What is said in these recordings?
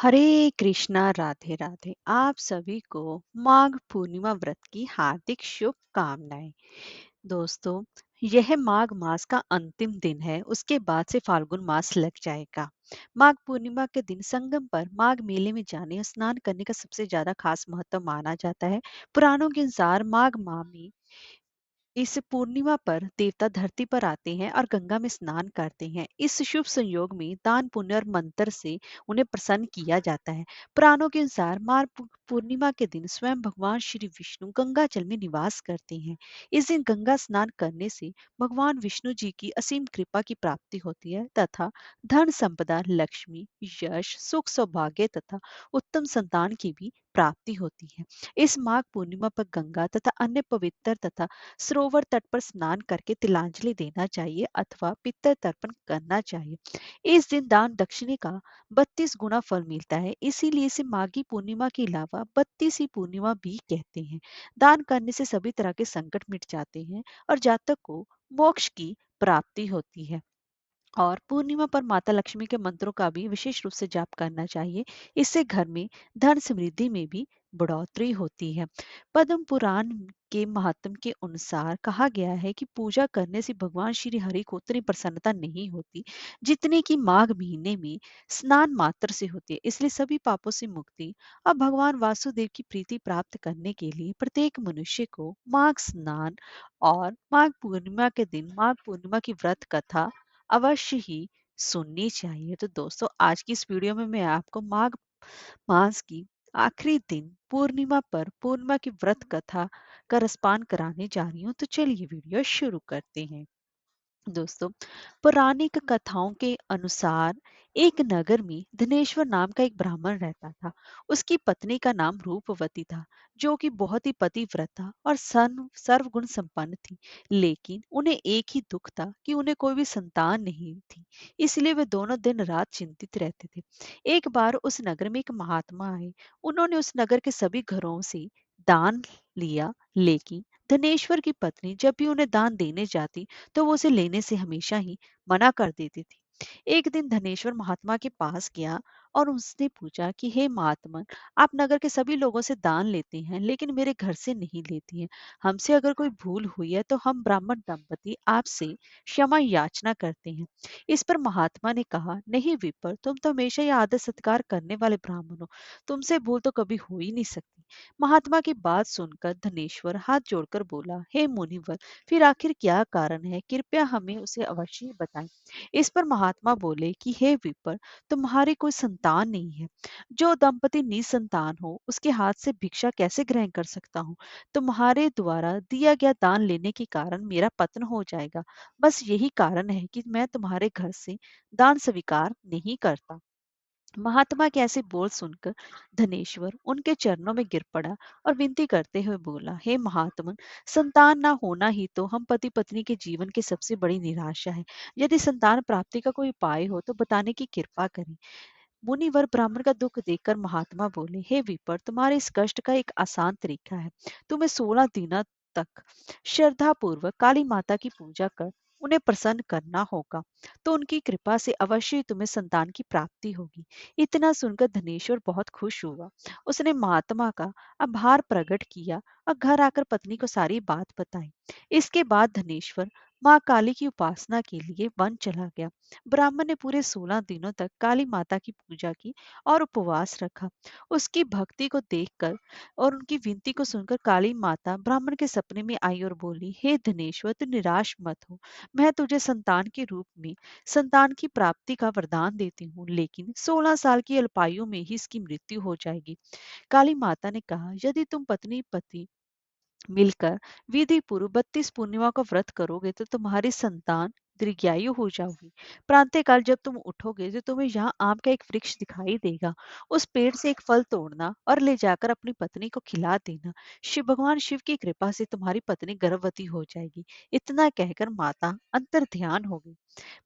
हरे कृष्णा राधे राधे। आप सभी को माघ पूर्णिमा व्रत की हार्दिक शुभकामनाएं। दोस्तों, यह माघ मास का अंतिम दिन है। उसके बाद से फाल्गुन मास लग जाएगा। माघ पूर्णिमा के दिन संगम पर माघ मेले में जाने और स्नान करने का सबसे ज्यादा खास महत्व माना जाता है। पुराणों के अनुसार माघ माह में इस पूर्णिमा पर देवता धरती पर आते हैं और गंगा में स्नान करते हैं। इस शुभ संयोग में दान पुण्य और मंत्र से उन्हें प्रसन्न किया जाता है। पुराणों के अनुसार पूर्णिमा के दिन स्वयं भगवान श्री विष्णु गंगा जल में निवास करते हैं। इस दिन गंगा स्नान करने से भगवान विष्णु जी की असीम कृपा की प्राप्ति होती है तथा धन संपदा, लक्ष्मी, यश, सुख, सौभाग्य तथा उत्तम संतान की भी प्राप्ति होती है। इस माघ पूर्णिमा पर गंगा तथा अन्य पवित्र तथा सरोवर तट पर स्नान करके तिलांजलि देना चाहिए अथवा पितृ तर्पण करना चाहिए। इस दिन दान दक्षिणे का 32 गुना फल मिलता है, इसीलिए इसे माघी पूर्णिमा के अलावा 32वीं पूर्णिमा भी कहते हैं। दान करने से सभी तरह के संकट मिट जाते हैं और जातक को मोक्ष की प्राप्ति होती है। और पूर्णिमा पर माता लक्ष्मी के मंत्रों का भी विशेष रूप से जाप करना चाहिए। इससे घर में धन समृद्धि में भी बढ़ोतरी होती है। पद्म पुराण के महात्म के अनुसार कहा गया है कि पूजा करने से भगवान श्री हरि को उतनी प्रसन्नता नहीं होती जितने की माघ महीने में स्नान मात्र से होती है। इसलिए सभी पापों से मुक्ति और भगवान वासुदेव की प्रीति प्राप्त करने के लिए प्रत्येक मनुष्य को माघ स्नान और माघ पूर्णिमा के दिन माघ पूर्णिमा की व्रत कथा अवश्य ही सुननी चाहिए। तो दोस्तों, आज की इस वीडियो में मैं आपको माघ मास की आखिरी दिन पूर्णिमा पर पूर्णिमा की व्रत कथा का रसपान कराने जा रही हूँ। तो चलिए वीडियो शुरू करते हैं। दोस्तों, पौराणिक कथाओं के अनुसार एक नगर में धनेश्वर नाम का एक ब्राह्मण रहता था। उसकी पत्नी का नाम रूपवती था, जो कि बहुत ही पतिव्रता और सर्वगुण संपन्न थी। लेकिन उन्हें एक ही दुख था कि उन्हें कोई भी संतान नहीं थी। इसलिए वे दोनों दिन रात चिंतित रहते थे। एक बार उस नगर में एक महात्मा आए। उन्होंने उस नगर के सभी घरों से दान लिया, लेकिन धनेश्वर की पत्नी जब भी उन्हें दान देने जाती तो वो उसे लेने से हमेशा ही मना कर देती थी। एक दिन धनेश्वर महात्मा के पास गया और उसने पूछा कि हे महात्मन, आप नगर के सभी लोगों से दान लेते हैं लेकिन मेरे घर से नहीं लेती हैं। हमसे अगर कोई भूल हुई है तो हम ब्राह्मण दंपति आपसे क्षमा याचना करते हैं। इस पर महात्मा ने कहा, नहीं विप्र, तुम तो हमेशा ही आदर सत्कार करने वाले ब्राह्मण हो। तुमसे भूल तो कभी हो ही नहीं सकती। महात्मा की बात सुनकर धनेश्वर हाथ जोड़कर बोला, हे मुनिवर, फिर आखिर क्या कारण है? कृपया हमें उसे अवश्य बताएं। इस पर महात्मा बोले कि हे विप्र, तुम्हारी कोई संतान नहीं है। जो दंपति निसंतान हो उसके हाथ से भिक्षा कैसे ग्रहण कर सकता हूँ? तुम्हारे द्वारा दिया गया दान लेने के कारण मेरा पतन हो जाएगा। बस यही कारण है कि मैं तुम्हारे घर से दान स्वीकार नहीं करता। महात्मा के ऐसे बोल सुनकर धनेश्वर उनके चरणों में गिर पड़ा और विनती करते हुए बोला, हे महात्मन, संतान ना होना ही तो हम पति पत्नी के जीवन की सबसे बड़ी निराशा है। यदि संतान प्राप्ति का कोई उपाय हो तो बताने की कृपा करें। मुनिवर ब्राह्मण का दुख देखकर महात्मा बोले, हे विपर, तुम्हारे इस कष्ट का एक आसान तरीका है। तुम्हें 16 दिनों तक श्रद्धा पूर्वक काली माता की पूजा कर उन्हें प्रसन्न करना होगा, तो उनकी कृपा से अवश्य ही तुम्हें संतान की प्राप्ति होगी। इतना सुनकर धनेश्वर बहुत खुश हुआ। उसने महात्मा का आभार प्रकट किया और घर आकर पत्नी को सारी बात बताई। इसके बाद धनेश्वर माँ काली की उपासना के लिए वन चला गया। ब्राह्मण ने पूरे 16 दिनों तक काली माता की पूजा की और उपवास रखा। उसकी भक्ति को देखकर और उनकी विनती को सुनकर काली माता ब्राह्मण के सपने में आई और बोली, हे धनेश्वर, तू निराश मत हो। मैं तुझे संतान के रूप में संतान की प्राप्ति का वरदान देती हूँ, लेकिन 16 साल की अल्पायु में ही इसकी मृत्यु हो जाएगी। काली माता ने कहा, यदि तुम पत्नी पति मिलकर विधि पूर्व 32 पूर्णिमा का व्रत करोगे तो तुम्हारी संतान दीर्घायु हो जाओगी। प्रातः काल जब तुम उठोगे तो तुम्हें यहाँ आम का एक वृक्ष दिखाई देगा। उस पेड़ से एक फल तोड़ना और ले जाकर अपनी पत्नी को खिला देना। शिव भगवान शिव की कृपा से तुम्हारी पत्नी गर्भवती हो जाएगी। इतना कहकर माता अंतर ध्यान हो गई।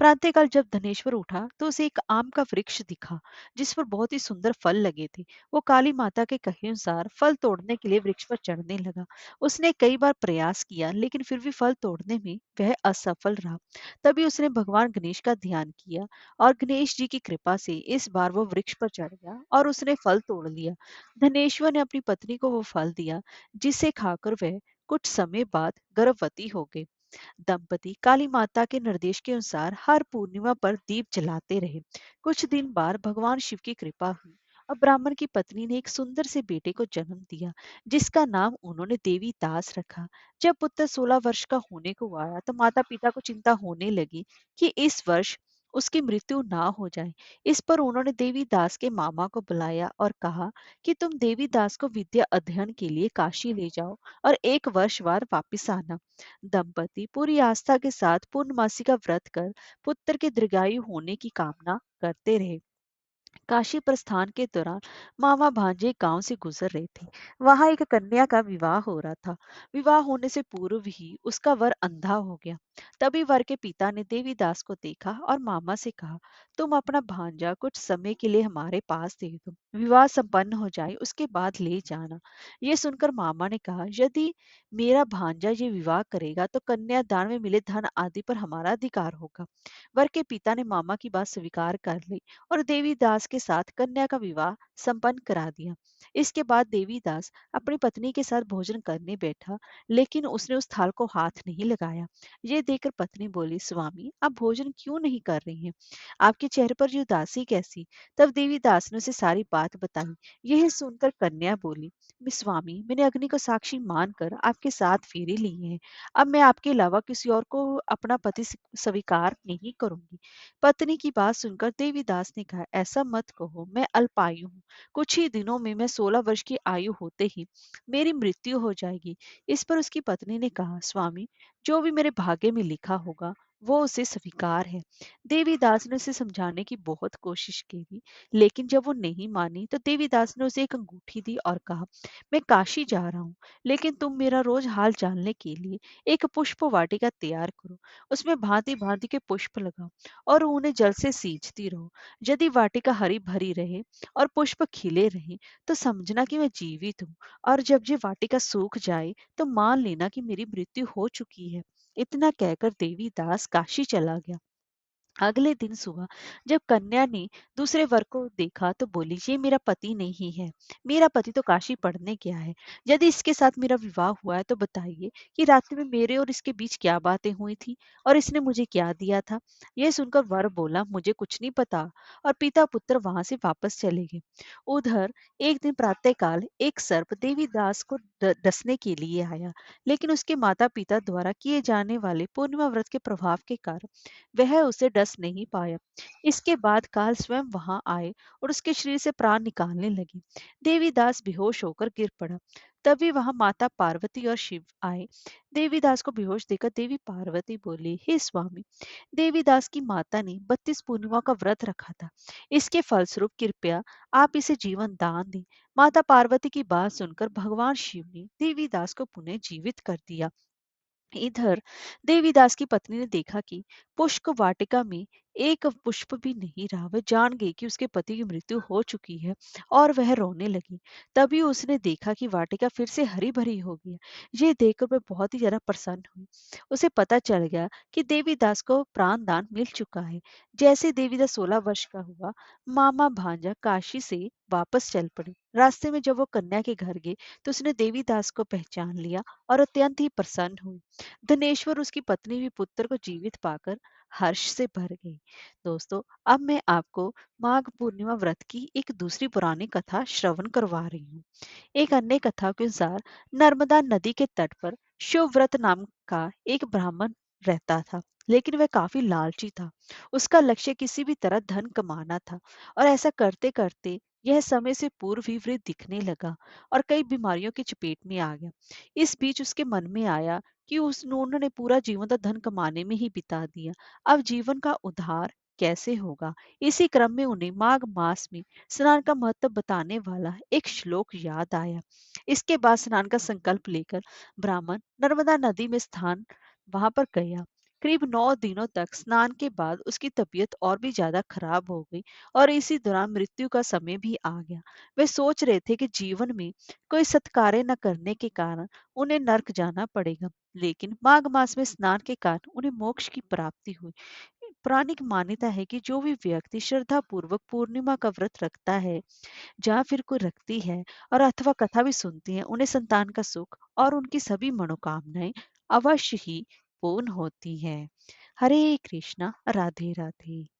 प्रातःकाल जब धनेश्वर उठा तो उसे एक आम का वृक्ष दिखा जिस पर बहुत ही सुंदर फल लगे थे। वो काली माता के कहे अनुसार फल तोड़ने के लिए वृक्ष पर चढ़ने लगा। उसने कई बार प्रयास किया लेकिन फिर भी फल तोड़ने में वह असफल रहा। तभी उसने भगवान गणेश का ध्यान किया और गणेश जी की कृपा से इस बार वो वृक्ष पर चढ़ गया और उसने फल तोड़ लिया। धनेश्वर ने अपनी पत्नी को वो फल दिया जिसे खाकर वह कुछ समय बाद गर्भवती हो गई। दंपति काली माता के निर्देश के अनुसार हर पूर्णिमा पर दीप जलाते रहे। कुछ दिन बाद भगवान शिव की कृपा हुई और ब्राह्मण की पत्नी ने एक सुंदर से बेटे को जन्म दिया जिसका नाम उन्होंने देवी दास रखा। जब पुत्र 16 वर्ष का होने को आया तो माता पिता को चिंता होने लगी कि इस वर्ष उसकी मृत्यु ना हो जाए। इस पर उन्होंने देवी दास के मामा को बुलाया और कहा कि तुम देवी दास को विद्या अध्ययन के लिए काशी ले जाओ और एक वर्ष बाद वापिस आना। दंपति पूरी आस्था के साथ पूर्णमासी का व्रत कर पुत्र के दीर्घायु होने की कामना करते रहे। काशी प्रस्थान के दौरान मामा भांजे गांव से गुजर रहे थे। वहां एक कन्या का विवाह हो रहा था। विवाह होने से पूर्व ही उसका वर अंधा हो गया। तभी वर के पिता ने देवीदास को देखा और मामा से कहा, तुम अपना भांजा कुछ समय के लिए हमारे पास दे दो, विवाह संपन्न हो जाए उसके बाद ले जाना। ये सुनकर मामा ने कहा, यदि मेरा भांजा ये विवाह करेगा तो कन्यादान में मिले धन आदि पर हमारा अधिकार होगा। वर के पिता ने मामा की बात स्वीकार कर ली और देवीदास के साथ कन्या का विवाह संपन्न करा दिया। इसके बाद देवीदास अपनी पत्नी के साथ भोजन करने बैठा लेकिन उसने उस थाल को हाथ नहीं लगाया। ये देखकर पत्नी बोली, स्वामी आप भोजन क्यों नहीं कर रही हैं? आपके चेहरे पर ये उदासी कैसी? तब देवीदास ने उसे सारी बात बताई। यह सुनकर कन्या बोली, स्वामी मैंने अग्नि को साक्षी मानकर आपके साथ फेरे लिए हैं। अब मैं आपके अलावा किसी और को अपना पति स्वीकार नहीं करूंगी। पत्नी की बात सुनकर देवीदास ने कहा, ऐसा मत कहो, मैं अल्पायु हूँ। कुछ ही दिनों में मैं 16 वर्ष की आयु होते ही मेरी मृत्यु हो जाएगी। इस पर उसकी पत्नी ने कहा, स्वामी जो भी मेरे भाग्य में लिखा होगा वो उसे स्वीकार है। देवीदास ने उसे समझाने की बहुत कोशिश की लेकिन जब वो नहीं मानी तो देवीदास ने उसे एक अंगूठी दी और कहा, मैं काशी जा रहा हूँ लेकिन तुम मेरा रोज हाल जानने के लिए एक पुष्प वाटिका तैयार करो। उसमें भांति भांति के पुष्प लगाओ और उन्हें जल से सींचती रहो। यदि वाटिका हरी भरी रहे और पुष्प खिले रहे तो समझना कि मैं जीवित हूँ, और जब ये वाटिका सूख जाए तो मान लेना कि मेरी मृत्यु हो चुकी है। इतना कहकर देवीदास काशी चला गया। अगले दिन सुबह जब कन्या ने दूसरे वर को देखा तो बोली, ये मेरा पति नहीं है। मेरा पति तो काशी पढ़ने गया है। यदि इसके साथ मेरा विवाह हुआ है तो बताइए कि रात में मेरे और इसके बीच क्या बातें हुई थी और इसने मुझे क्या दिया था। यह सुनकर वर बोला, मुझे कुछ नहीं पता, और पिता पुत्र वहां से वापस चले गए। उधर एक दिन प्रातःकाल एक सर्प देवीदास को डसने के लिए आया लेकिन उसके माता पिता द्वारा किए जाने वाले पूर्णिमा व्रत के प्रभाव के कारण वह उसे डस नहीं पाया। इसके बाद काल स्वयं वहां आए और उसके शरीर से प्राण निकालने लगे। देवीदास बेहोश होकर गिर पड़ा। तभी वहां माता पार्वती और शिव आए। देवीदास को बेहोश देखकर देवी पार्वती बोली, हे स्वामी, देवीदास की माता ने 32 पूर्णिमा का व्रत रखा था। इसके फलस्वरूप कृपया आप इसे जीवन दान दें। माता पार्वती की बात सुनकर भगवान शिव ने देवीदास को पुनः जीवित कर दिया। इधर देवीदास की पत्नी ने देखा कि पुष्प वाटिका में एक पुष्प भी नहीं रहा। वह जान गई कि उसके पति की मृत्यु हो चुकी है और वह रोने लगी। तभी उसने देखा कि वाटिका फिर से हरी भरी हो गई है। ये देखकर वह बहुत ही ज्यादा प्रसन्न हुई। उसे पता चल गया कि देवीदास को प्राण दान मिल चुका है। जैसे देवीदास 16 वर्ष का हुआ, मामा भांजा काशी से वापस चल पड़े। रास्ते में जब वो कन्या के घर गए तो उसने देवीदास को पहचान लिया और अत्यंत ही प्रसन्न हुई। धनेश्वर उसकी पत्नी भी पुत्र को जीवित पाकर हर्ष से भर गई। दोस्तों, अब मैं आपको माघ पूर्णिमा व्रत की एक दूसरी पुरानी कथा श्रवण करवा रही हूँ। एक अन्य कथा के अनुसार नर्मदा नदी के तट पर शिवव्रत नाम का एक ब्राह्मण रहता था, लेकिन वह काफी लालची था। उसका लक्ष्य किसी भी तरह धन कमाना था और ऐसा करते करते यह समय से पूर्व ही वृद्ध दिखने लगा और कई बीमारियों की चपेट में आ गया। इस बीच उसके मन में आया कि उस उन्होंने पूरा जीवन तो धन कमाने में ही बिता दिया, अब जीवन का उद्धार कैसे होगा। इसी क्रम में उन्हें माघ मास में स्नान का महत्व बताने वाला एक श्लोक याद आया। इसके बाद स्नान का संकल्प लेकर ब्राह्मण नर्मदा नदी में स्थान वहां पर गया। करीब 9 दिनों तक स्नान के बाद उसकी तबीयत और भी ज्यादा खराब हो गई और इसी दौरान मृत्यु का समय भी आ गया। वे सोच रहे थे कि जीवन में कोई सत्कार्य न करने के कारण उन्हें नर्क जाना पड़ेगा, लेकिन माघ मास में स्नान के कारण उन्हें मोक्ष की प्राप्ति हुई। पौराणिक मान्यता है कि जो भी व्यक्ति श्रद्धा पूर्वक पूर्णिमा का व्रत रखता है या फिर कोई रखती है और अथवा कथा भी सुनती है, उन्हें संतान का सुख और उनकी सभी मनोकामनाएं अवश्य ही पूर्ण होती हैं। हरे कृष्णा, राधे राधे।